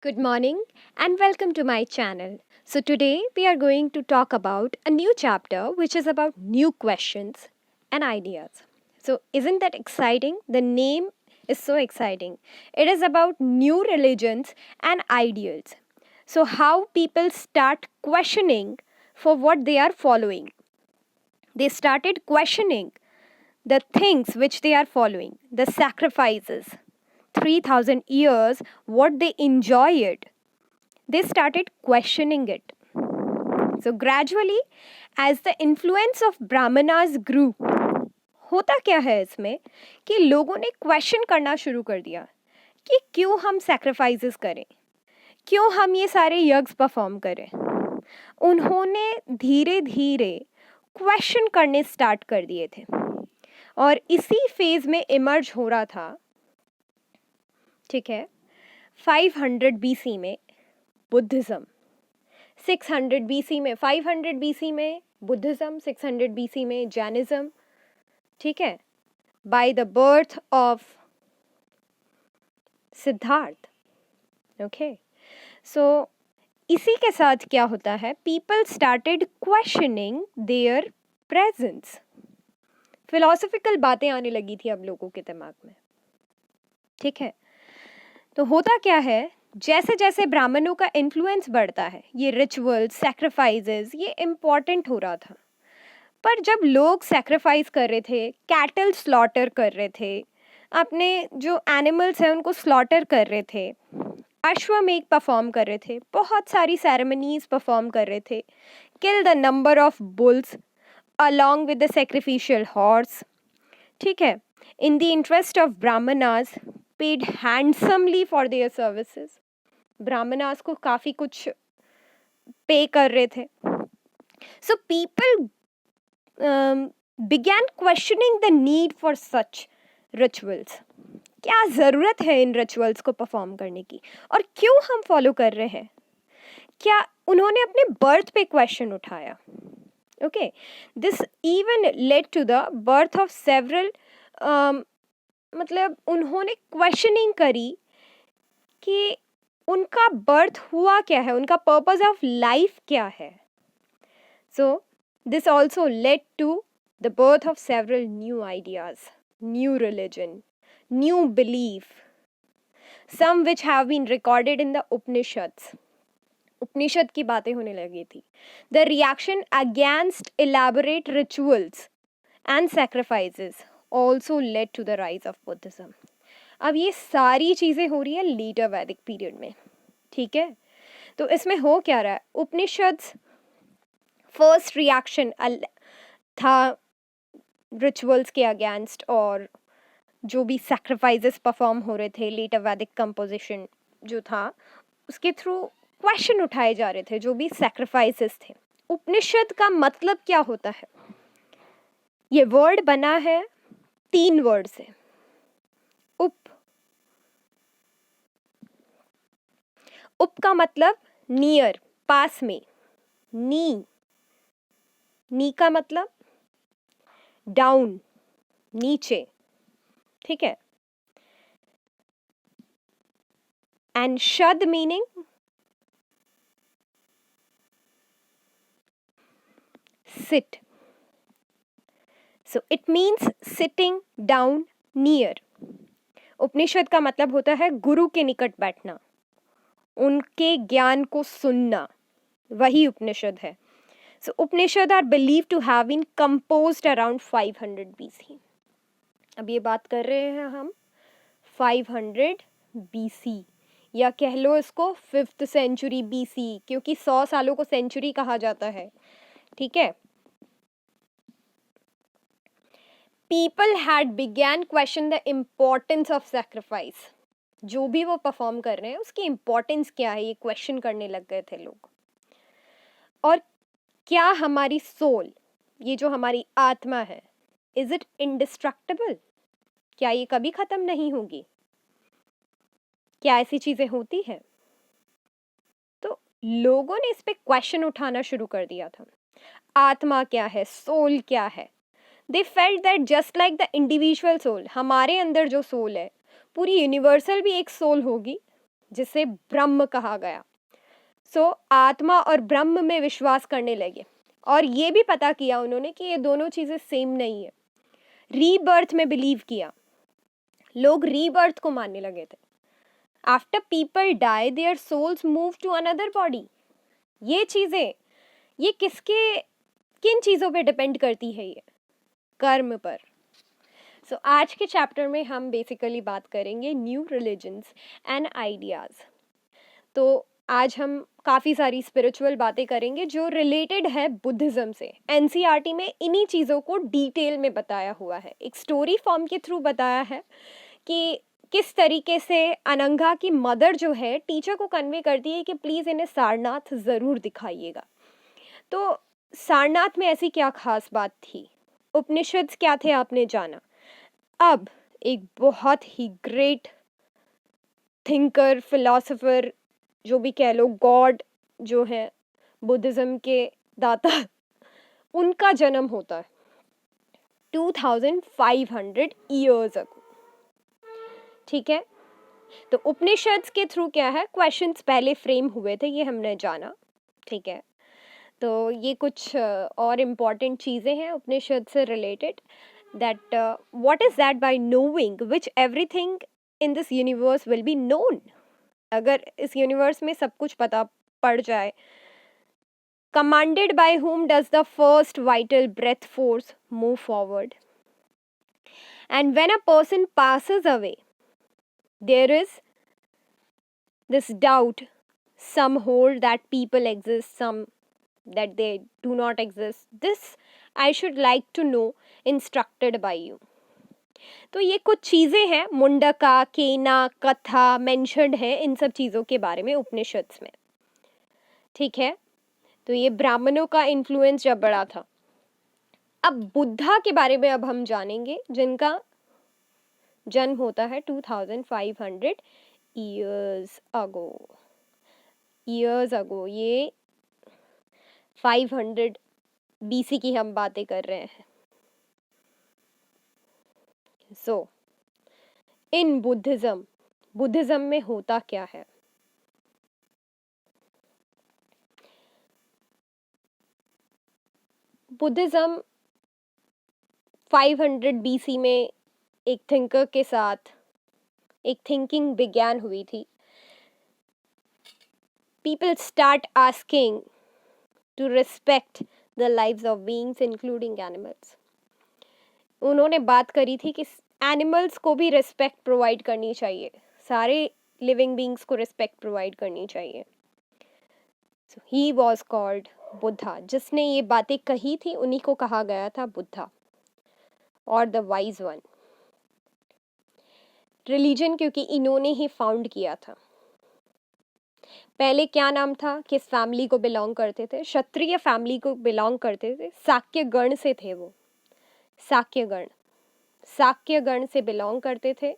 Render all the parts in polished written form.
Good morning and welcome to my channel. So, today we are going to talk about a new chapter which is about new questions and ideas. So, isn't that exciting? The name is so exciting. It is about new religions and ideals. So, how people start questioning for what they are following. They started questioning the things which they are following, the sacrifices. 3000 years, what they enjoyed, they started questioning it. So gradually, as the influence of brahmanas grew, होता क्या है इसमें कि लोगों ने question करना शुरू कर दिया कि क्यों हम सैक्रिफाइसेस करें, क्यों हम ये सारे यज्ञ परफॉर्म करें. उन्होंने धीरे धीरे क्वेश्चन करने स्टार्ट कर दिए थे और इसी फेज में इमर्ज हो रहा था. ठीक है, 500 BC में बुद्धिज्म, 600 BC में 500 BC में बुद्धिज्म, 600 BC में जैनिज्म. ठीक है, by the birth of Siddhartha. Okay, so इसी के साथ क्या होता है, people started questioning their presence. Philosophical बातें आने लगी थी अब लोगों के दिमाग में. ठीक है, तो होता क्या है, जैसे जैसे ब्राह्मणों का इन्फ्लुएंस बढ़ता है, ये रिचुअल्स, सैक्रिफाइसेस, ये इम्पॉर्टेंट हो रहा था. पर जब लोग सैक्रिफाइस कर रहे थे, कैटल स्लॉटर कर रहे थे, अपने जो एनिमल्स हैं उनको स्लॉटर कर रहे थे, अश्वमेध परफॉर्म कर रहे थे, बहुत सारी सेरेमनीज परफॉर्म कर रहे थे, kill the number of bulls along with the sacrificial horse. ठीक है, in the interest of brahmanas paid handsomely for their services. Brahmanas को काफ़ी कुछ पे कर रहे थे. So people began questioning the need for such rituals. क्या ज़रूरत है इन रिचुअल्स को परफॉर्म करने की और क्यों हम फॉलो कर रहे हैं. क्या उन्होंने अपने बर्थ पे क्वेश्चन उठाया. Okay, this even led to the birth of several, मतलब उन्होंने क्वेश्चनिंग करी कि उनका बर्थ हुआ क्या है, उनका पर्पस ऑफ लाइफ क्या है. So this also led to the birth of several new ideas, new religion, new belief, some which have been recorded in the Upanishads. Upanishad की बातें होने लगी थी. The reaction against elaborate rituals and sacrifices also led to the rise of Buddhism. अब ये सारी चीज़ें हो रही है लेटर वैदिक पीरियड में. ठीक है, तो इसमें हो क्या रहा है, उपनिषद फर्स्ट रिएक्शन था रिचुअल्स के अगेंस्ट, और जो भी सैक्रिफाइसेस परफॉर्म हो रहे थे, लेटर वैदिक कंपोजिशन जो था उसके थ्रू क्वेश्चन उठाए जा रहे थे, जो भी सैक्रिफाइसेस थे. उपनिषद का मतलब क्या होता है, ये वर्ड बना है 3 वर्ड से. उप का मतलब नियर, पास में. नी का मतलब डाउन, नीचे. ठीक है, and shad meaning sit. So it means sitting down near. Upanishad का मतलब होता है गुरु के निकट बैठना, उनके ज्ञान को सुनना, वही उपनिषद है. So Upanishad are believed to have been composed around 500 BC. अब ये बात कर रहे हैं हम 500 BC, या कह लो इसको 5th century BC, क्योंकि 100 सालों को सेंचुरी कहा जाता है. ठीक है, people had began question the importance of sacrifice. जो भी वो परफॉर्म कर रहे हैं उसकी इम्पोर्टेंस क्या है, ये क्वेश्चन करने लग गए थे लोग. और क्या हमारी सोल, ये जो हमारी आत्मा है, इज इट इंडिस्ट्रक्टिबल, क्या ये कभी खत्म नहीं होगी, क्या ऐसी चीजें होती हैं. तो लोगों ने इस पे क्वेश्चन उठाना शुरू कर दिया था. आत्मा क्या है, सोल क्या है. They felt that just like the individual soul, हमारे अंदर जो सोल है, पूरी यूनिवर्सल भी एक सोल होगी, जिसे ब्रह्म कहा गया। सो आत्मा और ब्रह्म में विश्वास करने लगे, और ये भी पता किया उन्होंने कि ये दोनों चीज़ें सेम नहीं है। रीबर्थ में बिलीव किया, लोग रीबर्थ को मानने लगे थे। After people die their souls move to another body. ये चीज़ें, ये किसके, किन चीज़ों पे डिपेंड करती है? ये कर्म पर। सो आज के चैप्टर में हम बेसिकली बात करेंगे न्यू रिलीजन्स एंड आइडियाज़। तो आज हम काफ़ी सारी स्पिरिचुअल बातें करेंगे जो रिलेटेड है बुद्धिज़्म से। एनसीईआरटी में इन्हीं चीज़ों को डिटेल में बताया हुआ है, एक स्टोरी फॉर्म के थ्रू बताया है कि किस तरीके से अनंगा की मदर जो है टीचर को कन्वे करती है कि प्लीज़ इन्हें सारनाथ ज़रूर दिखाइएगा। तो सारनाथ में ऐसी क्या खास बात थी, उपनिषद्स क्या थे आपने जाना। अब एक बहुत ही ग्रेट थिंकर, फिलोसोफर, जो भी कह लो, गॉड जो है बुद्धिज़्म के दाता, उनका जन्म होता है 2500 ईयर्स अगो। ठीक है, तो उपनिषद्स के थ्रू क्या है, क्वेश्चंस पहले फ्रेम हुए थे, ये हमने जाना। ठीक है, तो ये कुछ और इम्पॉर्टेंट चीज़ें हैं उपनिषद से related, that what is that by knowing which everything in this universe will be known. अगर इस यूनिवर्स में सब कुछ पता पड़ जाए। Commanded by whom does the first vital breath force move forward? And when a person passes away, there is this doubt, some hold that people exist, some that they do not exist. This I should like to know, instructed by you. तो ये कुछ चीज़ें हैं, मुंडका, केना, कथा mentioned है इन सब चीज़ों के बारे में उपनिषद्स में। ठीक है, तो ये ब्राह्मणों का इन्फ्लुएंस जब बड़ा था। अब बुद्धा के बारे में अब हम जानेंगे, जिनका जन्म होता है 2500 ईयर्स अगो। ये 500 बीसी की हम बातें कर रहे हैं। सो इन बुद्धिज्म में होता क्या है? बुद्धिज्म 500 बीसी में एक थिंकर के साथ एक थिंकिंग बिगैन हुई थी। People start asking to respect the lives of beings including animals. उन्होंने बात करी थी कि एनिमल्स को भी रिस्पेक्ट प्रोवाइड करनी चाहिए, सारे लिविंग बींग्स को रिस्पेक्ट प्रोवाइड करनी चाहिए। So he was called Buddha. जिसने ये बातें कही थी उन्हीं को कहा गया था बुद्धा और द वाइज वन। रिलीजन क्योंकि इन्होंने ही फाउंड किया था। पहले क्या नाम था, किस फैमिली को बिलोंग करते थे? क्षत्रिय फैमिली को बिलोंग करते थे, शाक्य गण से थे वो। शाक्य गण से बिलोंग करते थे।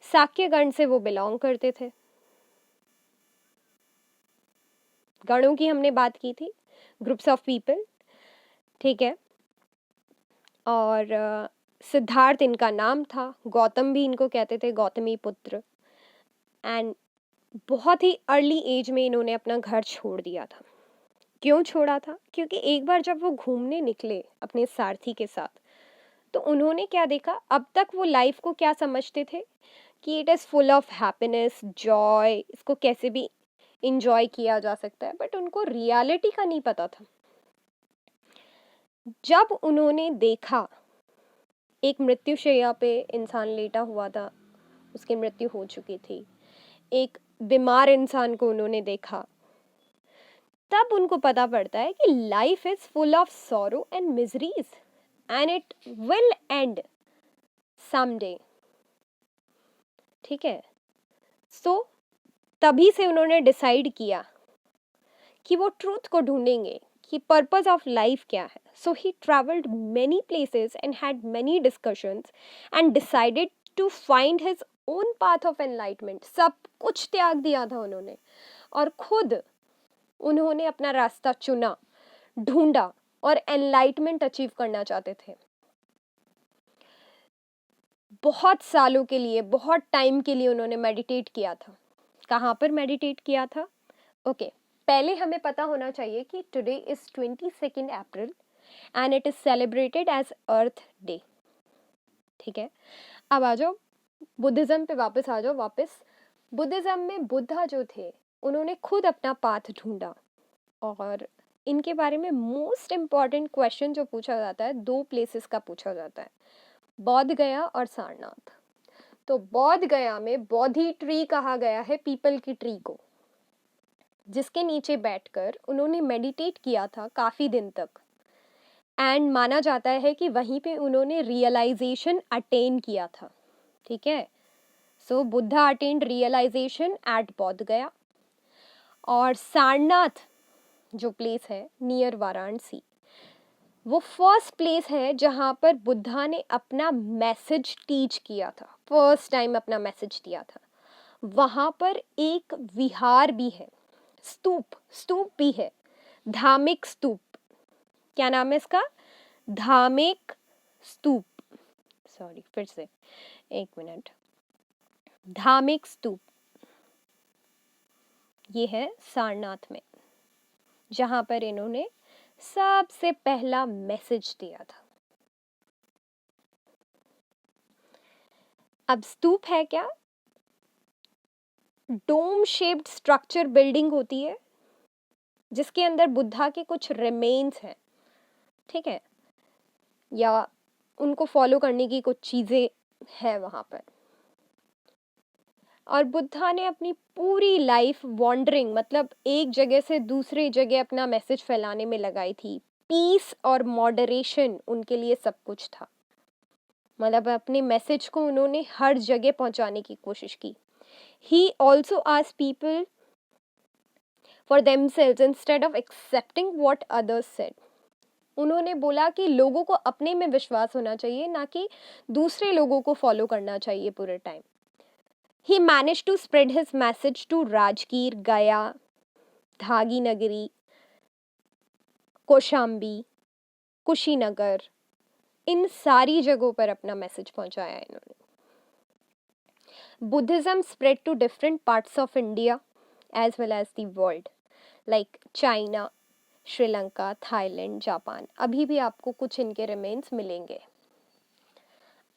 शाक्य गण से वो बिलोंग करते थे। गणों की हमने बात की थी, ग्रुप्स ऑफ पीपल। ठीक है, और सिद्धार्थ इनका नाम था, गौतम भी इनको कहते थे, गौतमी पुत्र। एंड बहुत ही अर्ली एज में इन्होंने अपना घर छोड़ दिया था। क्यों छोड़ा था? क्योंकि एक बार जब वो घूमने निकले अपने सारथी के साथ, तो उन्होंने क्या देखा, अब तक वो लाइफ को क्या समझते थे कि it is full of happiness, Joy, इसको कैसे भी इंजॉय किया जा सकता है, बट उनको रियलिटी का नहीं पता था। जब उन्होंने देखा एक मृत्युशैया पे इंसान लेटा हुआ था, उसकी मृत्यु हो चुकी थी, एक बीमार इंसान को उन्होंने देखा, तब उनको पता पड़ता है कि life is full of sorrow and miseries and it will and someday. ठीक है, सो तभी से उन्होंने डिसाइड किया कि वो ट्रूथ को ढूंढेंगे कि पर्पस ऑफ लाइफ क्या है। So he travelled many places and had many discussions and decided to find his own path of enlightenment. सब कुछ त्याग दिया था उन्होंने और खुद उन्होंने अपना रास्ता चुना, ढूंढा और एनलाइटमेंट अचीव करना चाहते थे। बहुत सालों के लिए, बहुत टाइम के लिए उन्होंने मेडिटेट किया था। कहाँ पर मेडिटेट किया था? ओके, पहले हमें पता होना चाहिए कि today is 22 April and it is celebrated as Earth Day. ठीक है, अब आ जाओ बुद्धिज्म पे, वापस आ जाओ वापस। बुद्धिज्म में बुद्धा जो थे उन्होंने खुद अपना पाथ ढूंढा, और इनके बारे में मोस्ट इम्पॉर्टेंट क्वेश्चन जो पूछा जाता है, 2 प्लेसेस का पूछा जाता है, बौद्ध गया और सारनाथ। तो बौद्ध गया में बोधि ट्री कहा गया है, पीपल की ट्री को, जिसके नीचे बैठकर उन्होंने मेडिटेट किया था काफ़ी दिन तक, एंड माना जाता है कि वहीं पे उन्होंने रियलाइजेशन अटेन किया था। ठीक है, सो बुद्धा अटेन्ड रियलाइजेशन एट बोध गया। और सारनाथ जो प्लेस है नियर वाराणसी, वो फर्स्ट प्लेस है जहाँ पर बुद्धा ने अपना मैसेज टीच किया था, फर्स्ट टाइम अपना मैसेज दिया था। वहाँ पर एक विहार भी है, स्तूप भी है, धार्मिक स्तूप। क्या नाम है इसका? धार्मिक स्तूप। सॉरी, फिर से एक मिनट। धार्मिक स्तूप ये है सारनाथ में, जहां पर इन्होंने सबसे पहला मैसेज दिया था। अब स्तूप है क्या? डोम शेप्ड स्ट्रक्चर बिल्डिंग होती है जिसके अंदर बुद्धा के कुछ रिमेन्स हैं, ठीक है, या उनको फॉलो करने की कुछ चीजें हैं वहां पर। और बुद्धा ने अपनी पूरी लाइफ वॉन्डरिंग, मतलब एक जगह से दूसरे जगह अपना मैसेज फैलाने में लगाई थी। पीस और मॉडरेशन उनके लिए सब कुछ था, मतलब अपने मैसेज को उन्होंने हर जगह पहुंचाने की कोशिश की। He also asked people for themselves instead of accepting what others said. उन्होंने बोला कि लोगों को अपने में विश्वास होना चाहिए, ना कि दूसरे लोगों को फॉलो करना चाहिए पूरे time. He managed to spread his message to Rajgir, गया, धागी नगरी, कौशाम्बी, कुशीनगर, इन सारी जगहों पर अपना मैसेज पहुंचाया इन्होंने। Buddhism spread to different parts of India as well as the world, like China, Sri Lanka, Thailand, Japan. अभी भी आपको कुछ इनके रिमेन्स मिलेंगे।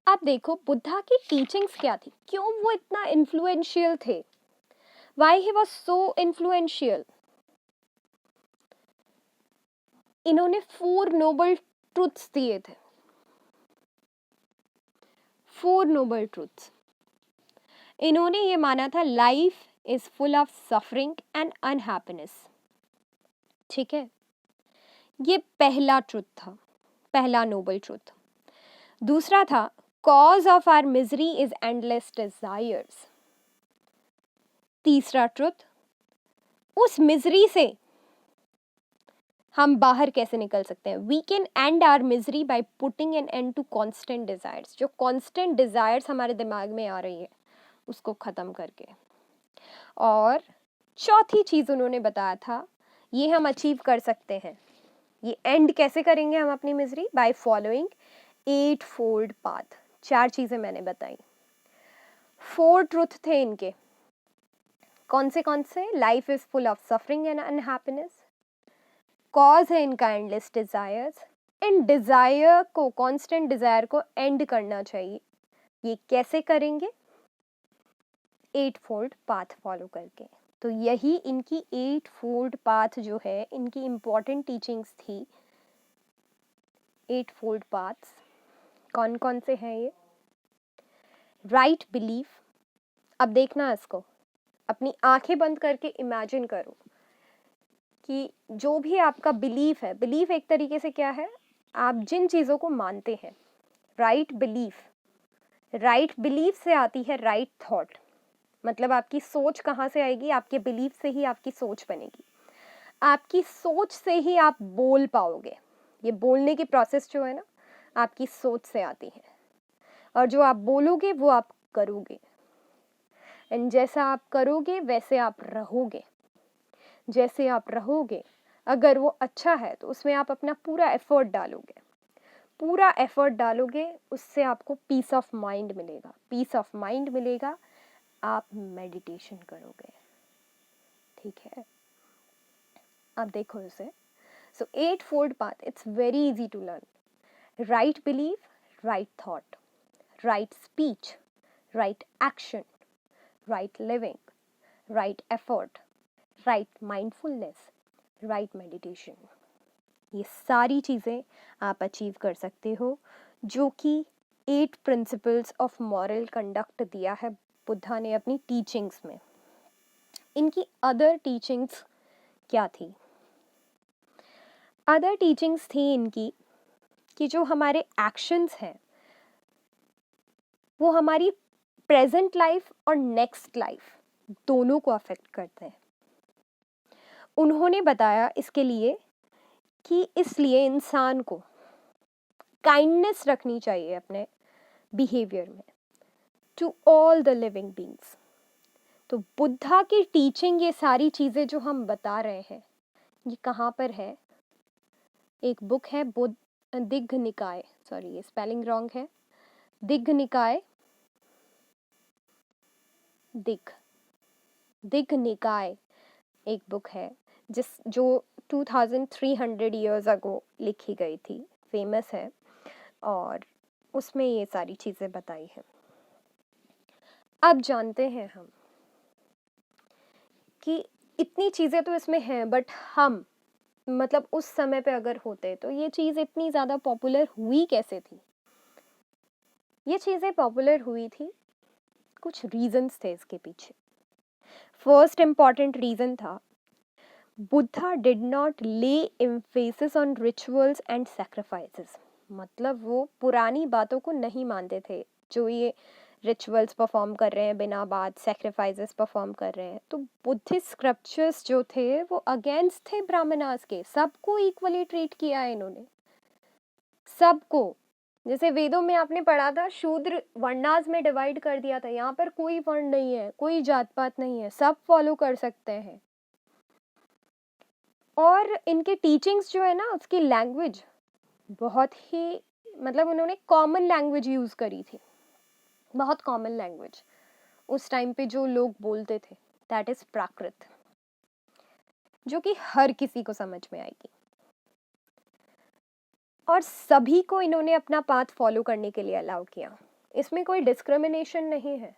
अब देखो बुद्धा की टीचिंग्स क्या थी, क्यों वो इतना इन्फ्लुएंशियल थे, Why he was so influential? इन्होंने 4 नोबल ट्रूथ्स दिए थे, 4 नोबल ट्रूथ्स। इन्होंने ये माना था life is full of suffering and unhappiness. ठीक है, ये पहला ट्रूथ था, पहला नोबल ट्रूथ। दूसरा था cause of our misery is endless desires. तीसरा ट्रूथ, उस मिजरी से हम बाहर कैसे निकल सकते हैं। We can end our misery by putting an end to constant desires. जो कॉन्स्टेंट डिजायर्स हमारे दिमाग में आ रही है उसको खत्म करके। और चौथी चीज उन्होंने बताया था, ये हम अचीव कर सकते हैं। ये एंड कैसे करेंगे हम अपनी misery? By following 8 fold path. 4 चीजें मैंने बताई, 4 ट्रुथ थे इनके। कौन से? Life is full of suffering and unhappiness, cause है इनका एंडलेस डिजायर्स, इन डिजायर को, कांस्टेंट डिजायर को एंड करना चाहिए। ये कैसे करेंगे? 8 फोल्ड पाथ फॉलो करके। तो यही इनकी 8 फोल्ड पाथ जो है, इनकी इंपॉर्टेंट टीचिंग्स थी। 8 फोल्ड पाथ्स कौन कौन से हैं ये? Right belief. अब देखना इसको, अपनी आंखें बंद करके इमेजिन करो कि जो भी आपका बिलीफ है, बिलीफ एक तरीके से क्या है, आप जिन चीज़ों को मानते हैं। राइट बिलीफ, राइट बिलीफ से आती है राइट थॉट। मतलब आपकी सोच कहाँ से आएगी? आपके बिलीफ से ही आपकी सोच बनेगी, आपकी सोच से ही आप बोल पाओगे। ये बोलने की प्रोसेस जो है ना, आपकी सोच से आती है, और जो आप बोलोगे वो आप करोगे, एंड जैसा आप करोगे वैसे आप रहोगे। जैसे आप रहोगे, अगर वो अच्छा है तो उसमें आप अपना पूरा एफर्ट डालोगे, पूरा एफर्ट डालोगे उससे आपको पीस ऑफ माइंड मिलेगा, पीस ऑफ माइंड मिलेगा, आप मेडिटेशन करोगे, ठीक है। अब देखो इसे, सो 8-fold path, it's very easy to learn. Right belief, right thought, right speech, right action, right living, right effort, right mindfulness, right meditation. ये सारी चीज़ें आप अचीव कर सकते हो, जो कि 8 प्रिंसिपल्स ऑफ मॉरल कंडक्ट दिया है बुद्धा ने अपनी टीचिंग्स में। इनकी अदर टीचिंग्स क्या थी? अदर टीचिंग्स थी इनकी कि जो हमारे एक्शंस हैं वो हमारी प्रेजेंट लाइफ और नेक्स्ट लाइफ दोनों को अफेक्ट करते हैं। उन्होंने बताया इसके लिए कि इसलिए इंसान को काइंडनेस रखनी चाहिए अपने बिहेवियर में to all the living beings. तो बुद्धा की टीचिंग, ये सारी चीज़ें जो हम बता रहे हैं, ये कहाँ पर है? एक बुक है दिग्घ निकाय, सॉरी ये स्पेलिंग रॉन्ग है, दिग्घ निकाय, दिग्घ निकाय एक बुक है जो 2300 ईयर्स अगो लिखी गई थी, फेमस है, और उसमें ये सारी चीज़ें बताई हैं। अब जानते हैं हम कि इतनी चीज़ें तो इसमें हैं, बट हम मतलब उस समय पे अगर होते तो ये चीज़ इतनी ज़्यादा पॉपुलर हुई कैसे थी? ये चीज़ें पॉपुलर हुई थी, कुछ रीजंस थे इसके पीछे। फर्स्ट इम्पॉर्टेंट रीज़न था, बुद्धा डिड नॉट ले emphasis on rituals and sacrifices. मतलब वो पुरानी बातों को नहीं मानते थे, जो ये रिचुअल्स परफॉर्म कर रहे हैं बिना बात, सैक्रिफाइसेस परफॉर्म कर रहे हैं। तो बुद्धिस्ट स्क्रिप्चर्स जो थे वो अगेंस्ट थे ब्राह्मणास के, सबको इक्वली ट्रीट किया है इन्होंने, सबको। जैसे वेदों में आपने पढ़ा था, शूद्र वर्णास में डिवाइड कर दिया था, यहाँ पर कोई वर्ण नहीं है, कोई जात पात नहीं है, सब फॉलो कर सकते हैं। और इनके टीचिंग्स जो है ना, उसकी लैंग्वेज बहुत ही, मतलब उन्होंने कॉमन लैंग्वेज यूज़ करी थी, बहुत कॉमन लैंग्वेज उस टाइम पे जो लोग बोलते थे, दैट इज प्राकृत, जो कि हर किसी को समझ में आएगी। और सभी को इन्होंने अपना पाथ फॉलो करने के लिए अलाउ किया। इसमें कोई डिस्क्रिमिनेशन नहीं है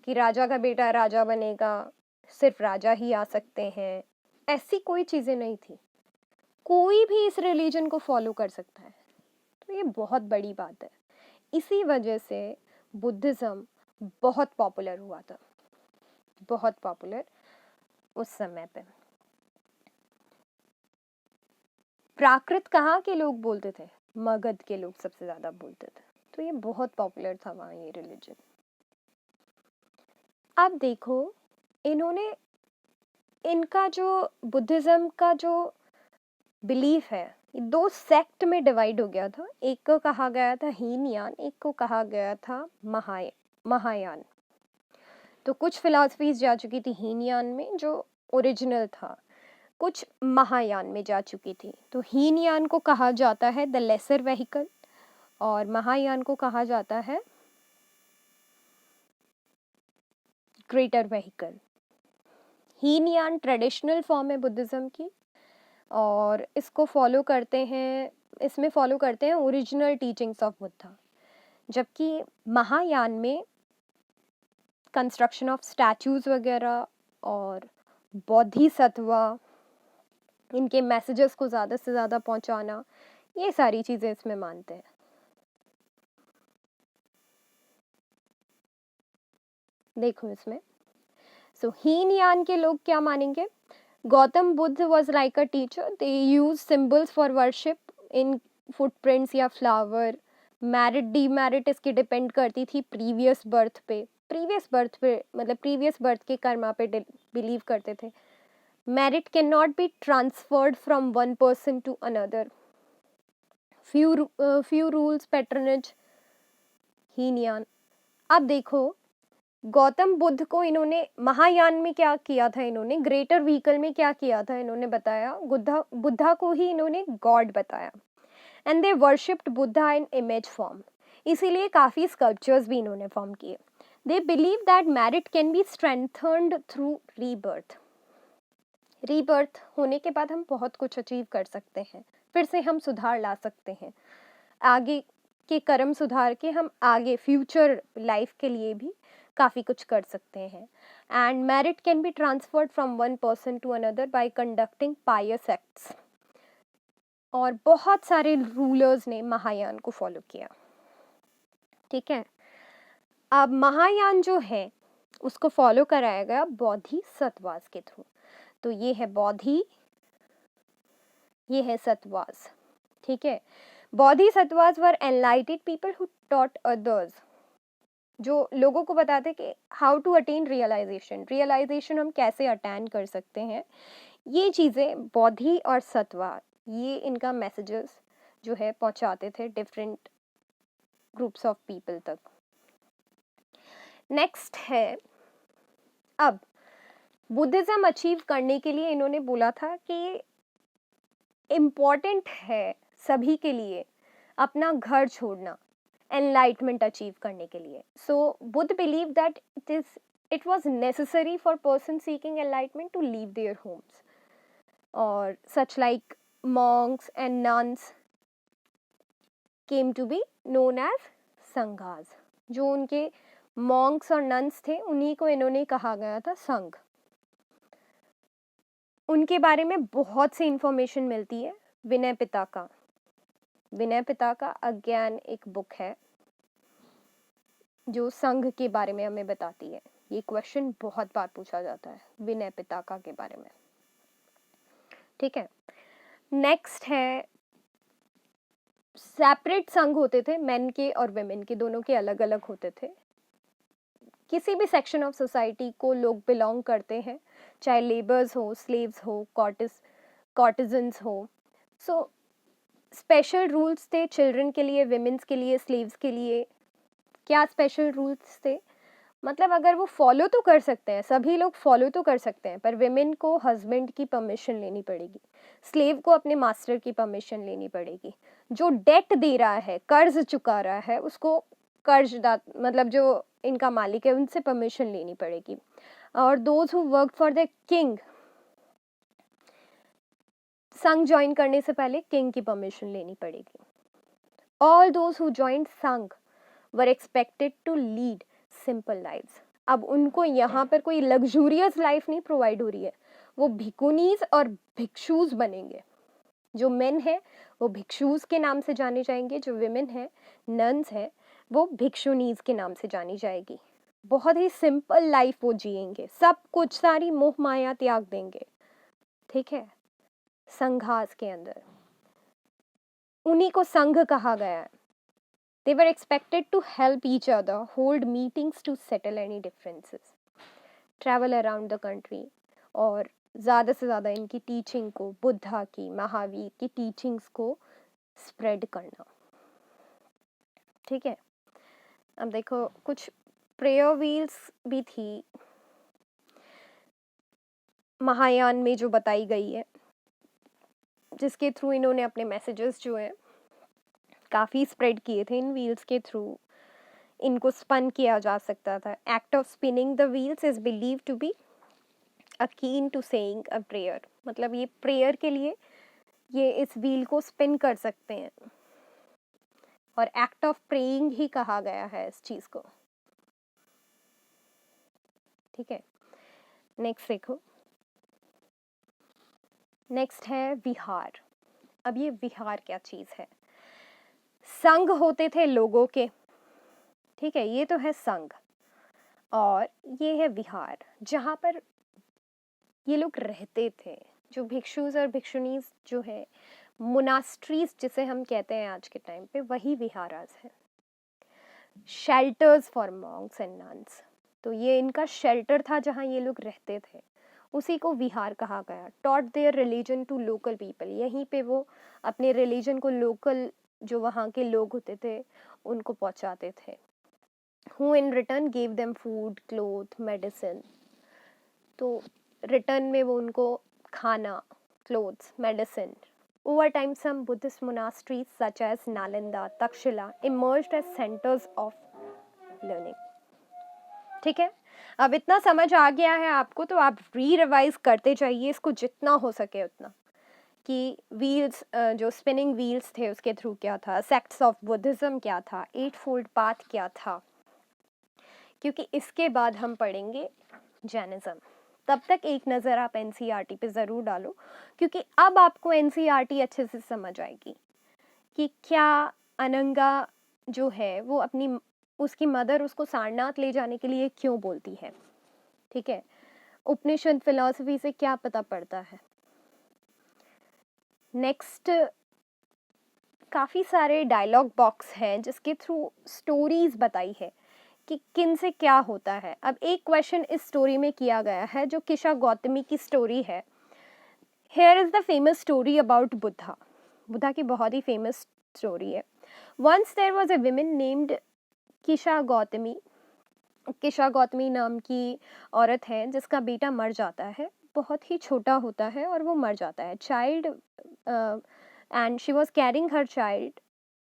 कि राजा का बेटा राजा बनेगा, सिर्फ राजा ही आ सकते हैं, ऐसी कोई चीज़ें नहीं थी, कोई भी इस रिलीजन को फॉलो कर सकता है। तो ये बहुत बड़ी बात है। इसी वजह से बुद्धिज़्म बहुत पॉपुलर हुआ था, बहुत पॉपुलर उस समय पे। प्राकृत कहाँ के लोग बोलते थे? मगध के लोग सबसे ज़्यादा बोलते थे। तो ये बहुत पॉपुलर था वहाँ ये रिलीजन। अब देखो, इन्होंने इनका जो बुद्धिज़्म का जो बिलीफ है, ये 2 सेक्ट में डिवाइड हो गया था। एक को कहा गया था हीनयान, एक को कहा गया था महायान। तो कुछ फिलॉसफीज जा चुकी थी हीनयान में, जो ओरिजिनल था, कुछ महायान में जा चुकी थी। तो हीनयान को कहा जाता है द लेसर वेहिकल और महायान को कहा जाता है greater vehicle. Hinayana traditional form है बुद्धिज़्म की, और इसको फॉलो करते हैं, इसमें फॉलो करते हैं ओरिजिनल टीचिंग्स ऑफ बुद्धा। जबकि महायान में कंस्ट्रक्शन ऑफ स्टैचूज वगैरह और बोधिसत्व, इनके मैसेजेस को ज़्यादा से ज़्यादा पहुंचाना, ये सारी चीज़ें इसमें मानते हैं। देखो इसमें, सो हीनयान के लोग क्या मानेंगे? Gautam Buddha was like a teacher, they use symbols for worship in footprints या फ्लावर। मैरिट डीमेरिट इसकी डिपेंड करती थी प्रीवियस बर्थ पे, मतलब प्रीवियस बर्थ के कर्मा पे बिलीव करते थे। merit cannot be transferred from one person to another. few rules, patronage, Hinayana. अब देखो, गौतम बुद्ध को इन्होंने महायान में क्या किया था, इन्होंने ग्रेटर व्हीकल में क्या किया था, इन्होंने बताया बुद्धा को ही इन्होंने गॉड बताया। And they worshipped Buddha in image form, इसीलिए काफ़ी स्कल्पचर्स भी इन्होंने फॉर्म किए. They believe that merit can be strengthened through rebirth. Rebirth होने के बाद हम बहुत कुछ अचीव कर सकते हैं, फिर से हम सुधार ला सकते हैं, आगे के कर्म सुधार के हम आगे फ्यूचर लाइफ के लिए भी काफ़ी कुछ कर सकते हैं. And merit can be transferred from one person to another by conducting pious acts. और बहुत सारे रूलर्स ने महायान को फॉलो किया. ठीक है, अब महायान जो है उसको फॉलो कराया गया बोधिसत्वास के थ्रू. तो ये है बोधि, ये है सत्वास. ठीक है, Bodhisattvas were enlightened people who taught others, जो लोगों को बताते कि how to attain realisation, realisation हम कैसे अटेन कर सकते हैं. ये चीज़ें बोधि और सत्वा, ये इनका मैसेजेस जो है पहुंचाते थे डिफरेंट ग्रुप्स ऑफ पीपल तक. नेक्स्ट है, अब बुद्धिज्म अचीव करने के लिए इन्होंने बोला था कि इम्पॉर्टेंट है सभी के लिए अपना घर छोड़ना एनलाइटमेंट अचीव करने के लिए. So Buddha believe that it was necessary for person seeking enlightenment to leave their homes, और such like monks and nuns came to be known as Sanghas. जो उनके monks और nuns थे उन्हीं को इन्होंने कहा गया था संघ. उनके बारे में बहुत सी इंफॉर्मेशन मिलती है विनय पिटका. विनय पिटका अज्ञान एक बुक है जो संघ के बारे में हमें बताती है. ये क्वेश्चन बहुत बार पूछा जाता है विनय पिटका के बारे में. ठीक है, नेक्स्ट है, सेपरेट संघ होते थे, मेन के और वेमेन के, दोनों के अलग अलग होते थे. किसी भी सेक्शन ऑफ सोसाइटी को लोग बिलोंग करते हैं, चाहे लेबर्स हो, स्लेव्स हो, कॉर्टिजन्स हो. सो स्पेशल रूल्स थे चिल्ड्रन के लिए, विमेन्स के लिए, स्लेव्स के लिए. क्या स्पेशल रूल्स थे? मतलब अगर वो फॉलो तो कर सकते हैं, सभी लोग फॉलो तो कर सकते हैं, पर विमेन को हस्बैंड की परमिशन लेनी पड़ेगी, स्लेव को अपने मास्टर की परमिशन लेनी पड़ेगी, जो डेट दे रहा है, कर्ज चुका रहा है, उसको कर्जदाता मतलब जो इनका मालिक है उनसे परमिशन लेनी पड़ेगी. और those who work for the king, संघ ज्वाइन करने से पहले किंग की परमिशन लेनी पड़ेगी. All those who joined Sangha were expected to lead simple lives. अब उनको यहाँ पर कोई लग्जूरियस लाइफ नहीं प्रोवाइड हो रही है, वो भिकुनीज और भिक्षुज बनेंगे. जो मेन है वो भिक्षुज के नाम से जाने जाएंगे, जो विमेन है, नन्स है, वो भिक्षुनीज के नाम से जानी जाएगी. बहुत ही सिंपल लाइफ वो जिएंगे, सब कुछ सारी मोह माया त्याग देंगे. ठीक है, संघास के अंदर उन्हीं को संघ कहा गया है. They were expected to help each other, hold meetings to settle any differences, travel around the country, और ज़्यादा से ज़्यादा इनकी टीचिंग को, बुद्धा की, महावीर की टीचिंग्स को स्प्रेड करना. ठीक है, अब देखो कुछ प्रेयर व्हील्स भी थी महायान में जो बताई गई है, जिसके थ्रू इन्होंने अपने मैसेजेस जो हैं काफ़ी स्प्रेड किए थे. इन व्हील्स के थ्रू इनको स्पन किया जा सकता था. Act of spinning the wheels is believe to be akin to saying a prayer. मतलब ये प्रेयर के लिए ये इस व्हील को स्पिन कर सकते हैं, और एक्ट ऑफ प्रेइंग ही कहा गया है इस चीज़ को. ठीक है, नेक्स्ट देखो, नेक्स्ट है विहार. अब ये विहार क्या चीज़ है? संघ होते थे लोगों के. ठीक है, ये तो है संघ, और ये है विहार जहाँ पर ये लोग रहते थे. जो भिक्षुज और भिक्षुनीज जो है, मोनास्ट्रीज जिसे हम कहते हैं आज के टाइम पे, वही विहारास है. Shelters for Monks and nuns. तो ये इनका शेल्टर था जहाँ ये लोग रहते थे, उसी को विहार कहा गया. Taught their religion to local people. यहीं पे वो अपने रिलीजन को लोकल जो वहाँ के लोग होते थे उनको पहुँचाते थे. Who in return gave them food, cloth, medicine. तो रिटर्न में वो उनको खाना, clothes, medicine Over time, some Buddhist monasteries such as Nalanda, Takshila emerged as centers of learning. ठीक है, अब इतना समझ आ गया है आपको, तो आप री-रिवाइज करते जाइए इसको जितना हो सके उतना, कि व्हील्स, जो स्पिनिंग व्हील्स थे उसके थ्रू क्या था, सेक्ट्स ऑफ बुद्धिज्म क्या था, 8 फोल्ड पाथ क्या था, क्योंकि इसके बाद हम पढ़ेंगे जैनिज्म। तब तक एक नज़र आप एनसीईआरटी पे ज़रूर डालो, क्योंकि अब आपको एनसीईआरटी अच्छे से समझ आएगी कि क्या अनंगा जो है वो अपनी, उसकी मदर उसको सारनाथ ले जाने के लिए क्यों बोलती है। ठीक है, उपनिषद फिलॉसफी से क्या पता पड़ता है। नेक्स्ट, काफ़ी सारे डायलॉग बॉक्स हैं जिसके थ्रू स्टोरीज बताई है कि किन से क्या होता है। अब एक क्वेश्चन इस स्टोरी में किया गया है जो किशा गौतमी की स्टोरी है। Here is the famous story about Buddha. Buddha की बहुत ही फेमस स्टोरी है। Once there was a women named Kisha Gautami. Kisha Gautami नाम की औरत है जिसका बेटा मर जाता है, बहुत ही छोटा होता है और वो मर जाता है। Child, and she was carrying her child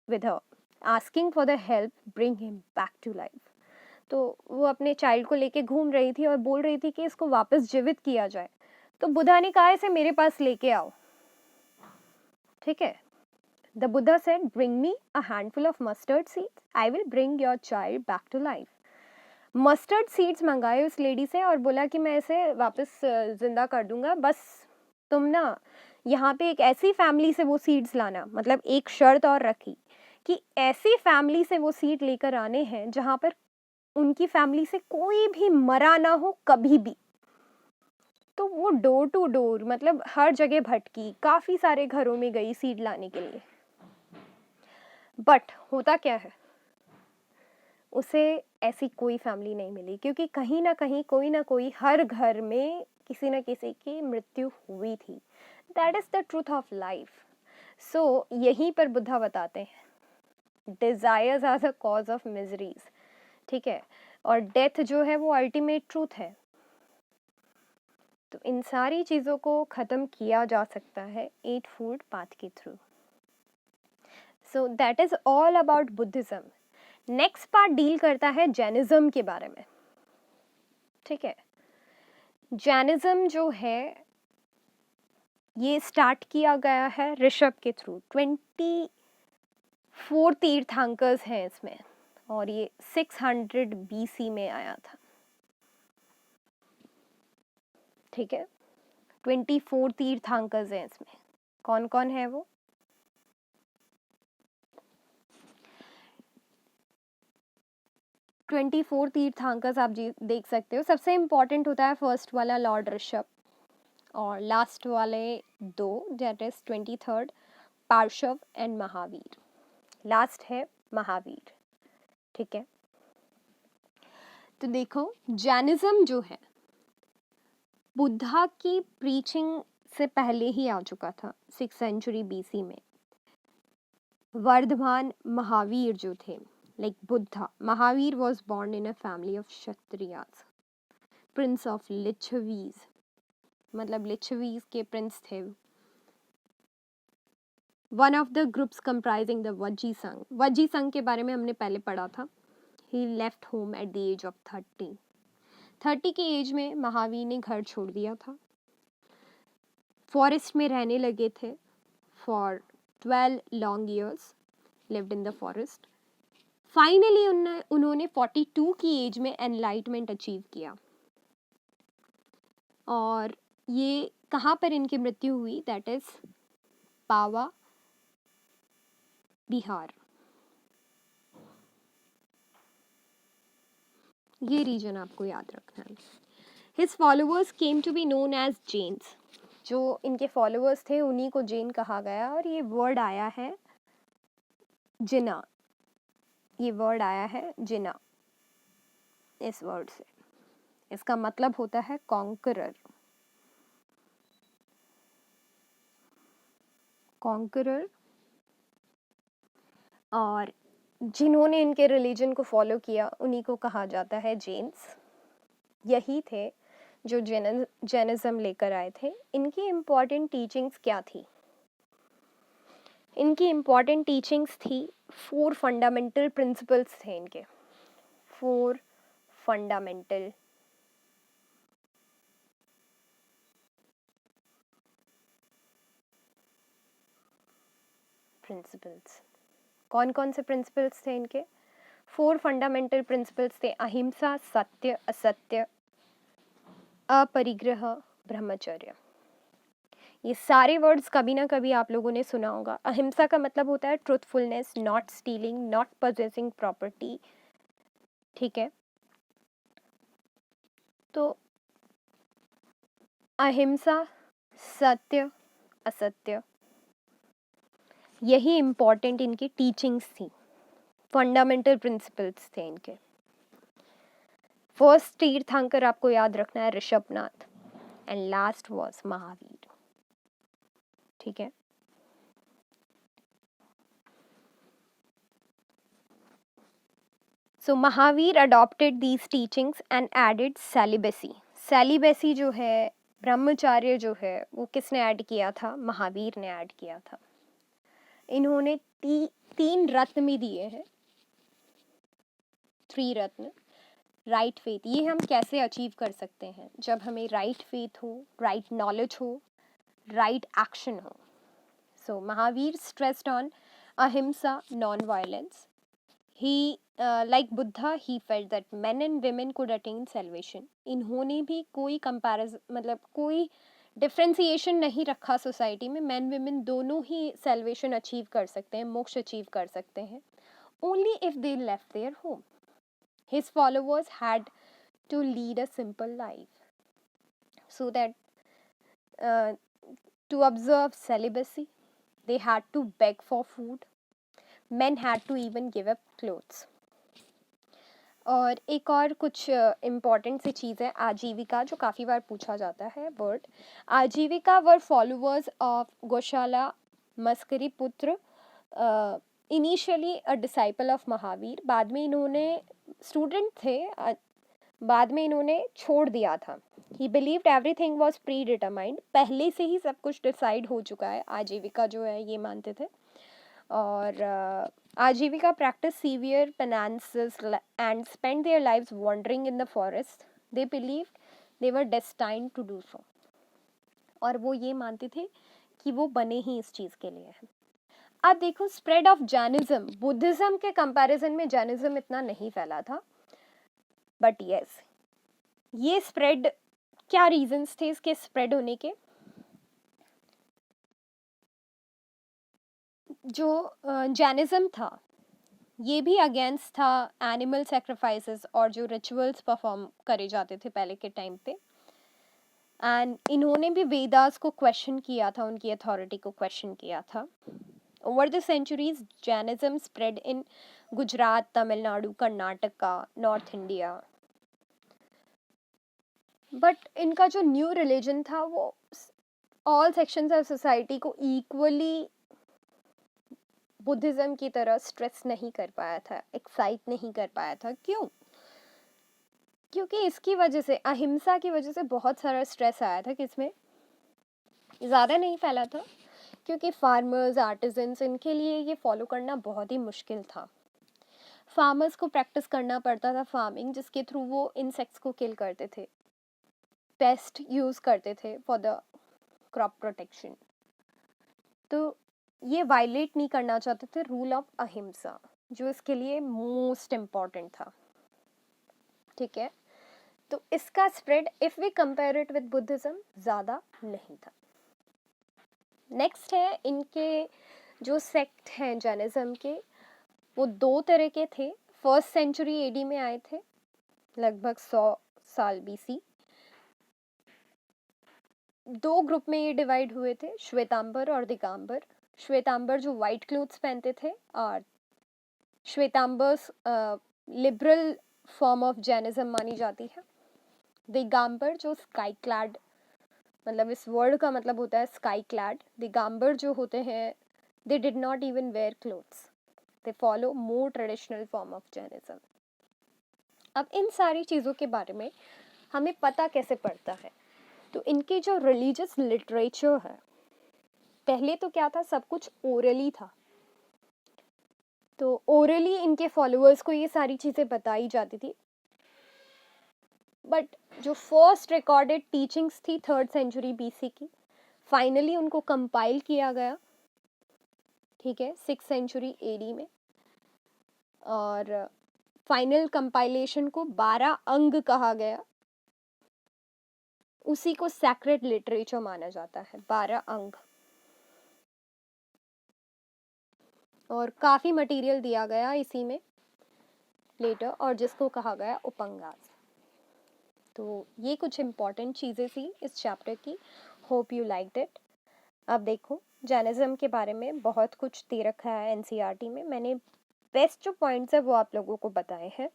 with her, asking for the help bring him back to life. तो वो अपने चाइल्ड को लेके घूम रही थी और बोल रही थी कि इसको वापस जीवित किया जाए। तो बुद्धा ने कहा इसे मेरे पास लेके आओ। ठीक है, the Buddha said bring me a handful of mustard seeds, I will bring your child back to life. Mustard seeds मंगाए उस लेडी से और बोला कि मैं इसे वापस जिंदा कर दूंगा, बस तुम ना यहाँ पे एक ऐसी फैमिली से वो सीड्स लाना। मतलब एक शर्त और रखी कि ऐसी फैमिली से वो सीड लेकर आने हैं जहाँ पर उनकी फैमिली से कोई भी मरा ना हो कभी भी। तो वो डोर टू डोर, मतलब हर जगह भटकी, काफ़ी सारे घरों में गई सीड लाने के लिए। बट होता क्या है, उसे ऐसी कोई फैमिली नहीं मिली, क्योंकि कहीं ना कहीं कोई ना कोई हर घर में किसी न किसी की मृत्यु हुई थी। That is the truth of life. So यहीं पर बुद्धा बताते हैं desires are the cause of miseries. ठीक है, और डेथ जो है वो अल्टीमेट ट्रूथ है। तो इन सारी चीज़ों को ख़त्म किया जा सकता है 8 फोल्ड पाथ के through. So that is all about Buddhism. Next part deal करता है जैनिज्म के बारे में। ठीक है, जैनिज्म जो है ये स्टार्ट किया गया है ऋषभ के थ्रू। 24 तीर्थंकर्स हैं इसमें, और ये 600 BC में आया था। ठीक है, 24 तीर्थंकर्स हैं इसमें। कौन कौन है वो? ट्वेंटी फोर तीर्थंकर्स आप जी देख सकते हो। सबसे इम्पॉर्टेंट होता है फर्स्ट वाला लॉर्ड ऋषभ, और लास्ट वाले दो, दैट इज 23rd पार्श्व एंड महावीर। लास्ट है महावीर। ठीक है, तो देखो जैनिज्म जो है बुद्धा की प्रीचिंग से पहले ही आ चुका था 6th सेंचुरी BC में। वर्धमान महावीर जो थे, like Buddha, Mahavir was born in a family of Kshatriyas, prince of Lichavis, मतलब लिच्छवीज के प्रिंस थे। One of the groups comprising the Vajji संघ। वज्जी संघ के बारे में हमने पहले पढ़ा था। He left home at the age of 30 की एज में महावीर ने घर छोड़ दिया था। फॉरेस्ट में रहने लगे थे for 12 long years, lived in the forest. Finally उन्होंने 42 की एज में एनलाइटमेंट अचीव किया। और ये कहाँ पर इनकी मृत्यु हुई? That is Pava, Bihar. ये रीजन आपको याद रखना है। His followers came to be known as Jains. जो इनके फॉलोअर्स थे उन्हीं को जैन कहा गया। और ये वर्ड आया है जिना, ये वर्ड आया है जिना इस वर्ड से। इसका मतलब होता है कॉन्करर। कॉन्करर। और जिन्होंने इनके रिलीजन को फॉलो किया उन्हीं को कहा जाता है जैन्स। यही थे जो जैनिज्म लेकर आए थे। इनकी इम्पॉर्टेंट टीचिंग्स क्या थी? इनकी इम्पॉर्टेंट टीचिंग्स थी, 4 फंडामेंटल प्रिंसिपल्स थे इनके, 4 फंडामेंटल प्रिंसिपल्स। कौन कौन से प्रिंसिपल्स थे इनके? 4 फंडामेंटल प्रिंसिपल्स थे, अहिंसा, सत्य, असत्य, अपरिग्रह, ब्रह्मचर्य। ये सारे वर्ड्स कभी ना कभी आप लोगों ने सुना होगा। अहिंसा का मतलब होता है truthfulness, not stealing, not possessing property, ठीक है। तो अहिंसा, सत्य, असत्य, यही इम्पॉर्टेंट इनकी टीचिंग्स थी, फंडामेंटल प्रिंसिपल्स थे इनके। फर्स्ट तीर्थंकर आपको याद रखना है Rishabhanath, and last was Mahavira, ठीक है। So Mahavira adopted these teachings and added celibacy. Celibacy जो है, ब्रह्मचार्य जो है, वो किसने ऐड किया था? महावीर ने ऐड किया था। इन्होंने 3 रत्न भी दिए हैं, 3 रत्न। राइट फेथ, ये हम कैसे अचीव कर सकते हैं? जब हमें राइट फेथ हो, राइट नॉलेज हो, राइट एक्शन हो। So Mahavira stressed on ahimsa, non-violence. He, like Buddha, he felt that men and women could attain salvation. इन्होंने भी कोई कंपैरिजन, मतलब कोई डिफ्रेंसिएशन नहीं रखा सोसाइटी में, मैन विमेन दोनों ही सेल्वेशन अचीव कर सकते हैं, मोक्ष अचीव कर सकते हैं, only if they left their home. His followers had to lead a simple life, so that uh, to observe celibacy, they had to beg for food. Men had to even give up clothes. और एक और कुछ important सी चीज़ है आजीविका, जो काफ़ी बार पूछा जाता है वर्ड। आजीविका वर फॉलोअर्स ऑफ गौशाला मस्करी पुत्र, initially a disciple of Mahavir. बाद में इन्होंने, स्टूडेंट थे, बाद में इन्होंने छोड़ दिया था। ही believed everything was pre determined, पहले से ही सब कुछ डिसाइड हो चुका है, आजीविका जो है ये मानते थे। और आजीविका practice severe penances and spent their lives wandering in the forest. They believed they were destined to do so. और वो ये मानते थे कि वो बने ही इस चीज़ के लिए हैं। अब देखो स्प्रेड ऑफ जैनिज्म, बुद्धिज्म के कंपैरिजन में जैनिज्म इतना नहीं फैला था, बट यस ये स्प्रेड, क्या रीजंस थे इसके स्प्रेड होने के? जो जैनिज्म था ये भी अगेंस्ट था एनिमल सेक्रीफाइसेस और जो रिचुअल्स परफॉर्म करे जाते थे पहले के टाइम पे। एंड इन्होंने भी वेदास को क्वेश्चन किया था, उनकी अथॉरिटी को क्वेश्चन किया था। Over the centuries Jainism spread in Gujarat, Tamil Nadu, Karnataka, north India. But इनका जो न्यू रिलीजन था वो ऑल सेक्शंस ऑफ सोसाइटी को इक्वली बुद्धिज्म की तरह स्ट्रेस नहीं कर पाया था, एक्साइट नहीं कर पाया था। क्यों? क्योंकि इसकी वजह से, अहिंसा की वजह से बहुत सारा स्ट्रेस आया था। किसमें? ज़्यादा नहीं फैला था क्योंकि फार्मर्स, आर्टिजन्स, इनके लिए ये फॉलो करना बहुत ही मुश्किल था। फार्मर्स को प्रैक्टिस करना पड़ता था फार्मिंग, जिसके थ्रू वो इंसेक्ट्स को किल करते थे, पेस्ट यूज़ करते थे फॉर द क्रॉप प्रोटेक्शन। तो ये वायलेट नहीं करना चाहते थे रूल ऑफ अहिंसा, जो इसके लिए मोस्ट इम्पॉर्टेंट था, ठीक है। तो इसका spread if we compare it with Buddhism ज़्यादा नहीं था। नेक्स्ट है इनके जो सेक्ट हैं जैनिज्म के, वो 2 तरह के थे। फर्स्ट सेंचुरी एडी में आए थे, लगभग 100 साल बीसी। 2 ग्रुप में ये डिवाइड हुए थे, श्वेतांबर और दिगंबर। श्वेतांबर जो वाइट क्लोथ्स पहनते थे, और श्वेतांबर्स लिबरल फॉर्म ऑफ जैनिज्म मानी जाती है। दिगंबर जो स्काई क्लैड, मतलब इस वर्ड का मतलब होता है स्काई क्लैड। दिगंबर जो होते हैं, they did not even wear clothes, they follow more traditional form of Jainism. अब इन सारी चीज़ों के बारे में हमें पता कैसे पड़ता है? तो इनके जो रिलीजियस लिटरेचर है पहले तो क्या था, सब कुछ ओरली था, तो ओरली इनके फॉलोअर्स को ये सारी चीज़ें बताई जाती थी। बट जो फर्स्ट रिकॉर्डेड टीचिंग्स थी 3rd सेंचुरी BC की, फाइनली उनको कंपाइल किया गया, ठीक है, 6th सेंचुरी AD में। और फाइनल कंपाइलेशन को 12 अंग कहा गया, उसी को सैक्रेड लिटरेचर माना जाता है, 12 अंग। और काफ़ी मटेरियल दिया गया इसी में लेटर, और जिसको कहा गया उपंगास। तो ये कुछ इम्पॉर्टेंट चीज़ें थी इस चैप्टर की। Hope you liked it. अब देखो, जैनिज्म के बारे में बहुत कुछ दे रखा है NCERT में। मैंने बेस्ट जो पॉइंट्स है वो आप लोगों को बताए हैं।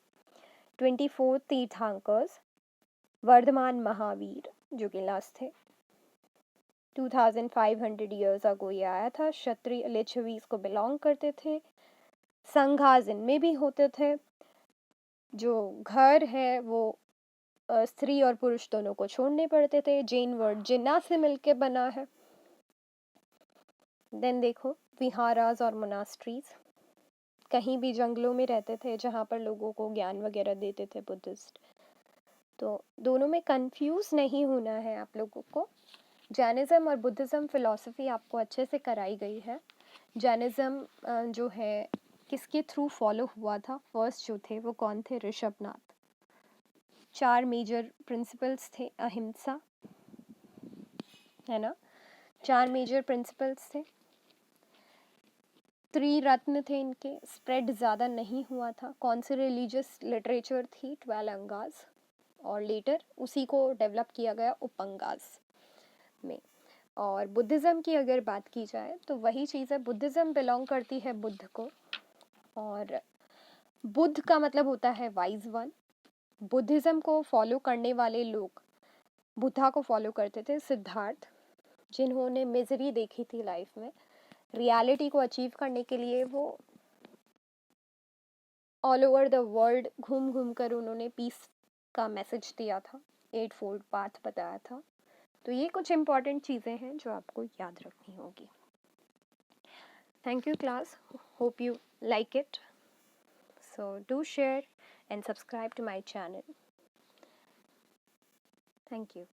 24 तीर्थंकर्स, वर्धमान महावीर जो कि लास्ट थे, 2500 ईयर्स अगो ये आया था। क्षत्रिय लिच्छवीज को बिलोंग करते थे, संघास इनमें भी होते थे। जो घर है वो स्त्री और पुरुष दोनों को छोड़ने पड़ते थे। जैन वर्ड जिन्ना से मिलके बना है। देन देखो, विहारास और मोनास्ट्रीज, कहीं भी जंगलों में रहते थे जहाँ पर लोगों को ज्ञान वगैरह देते थे बुद्धिस्ट। तो दोनों में कंफ्यूज नहीं होना है आप लोगों को। जैनिज्म और बुद्धिज्म फिलॉसफी आपको अच्छे से कराई गई है। जैनिज्म जो है किसके थ्रू फॉलो हुआ था, फर्स्ट जो थे वो कौन थे, ऋषभनाथ। 4 मेजर प्रिंसिपल्स थे, अहिंसा, है ना, 4 मेजर प्रिंसिपल्स थे। त्रिरत्न थे इनके, स्प्रेड ज़्यादा नहीं हुआ था। कौन सी रिलीजियस लिटरेचर थी, 12 अंगास, और लेटर उसी को डेवलप किया गया उपंगास में। और बुद्धिज़्म की अगर बात की जाए तो वही चीज़ है, बुद्धिज़्म बिलोंग करती है बुद्ध को, और बुद्ध का मतलब होता है वाइज वन। बुद्धिज़्म को फॉलो करने वाले लोग बुद्धा को फॉलो करते थे, सिद्धार्थ, जिन्होंने मिजरी देखी थी लाइफ में। रियलिटी को अचीव करने के लिए वो ऑल ओवर द वर्ल्ड घूम घूम कर उन्होंने पीस का मैसेज दिया था, 8 फोल्ड पाथ बताया था। तो ये कुछ इम्पॉर्टेंट चीज़ें हैं जो आपको याद रखनी होगी। Thank you class, hope you like it. So do share and subscribe to my channel. Thank you.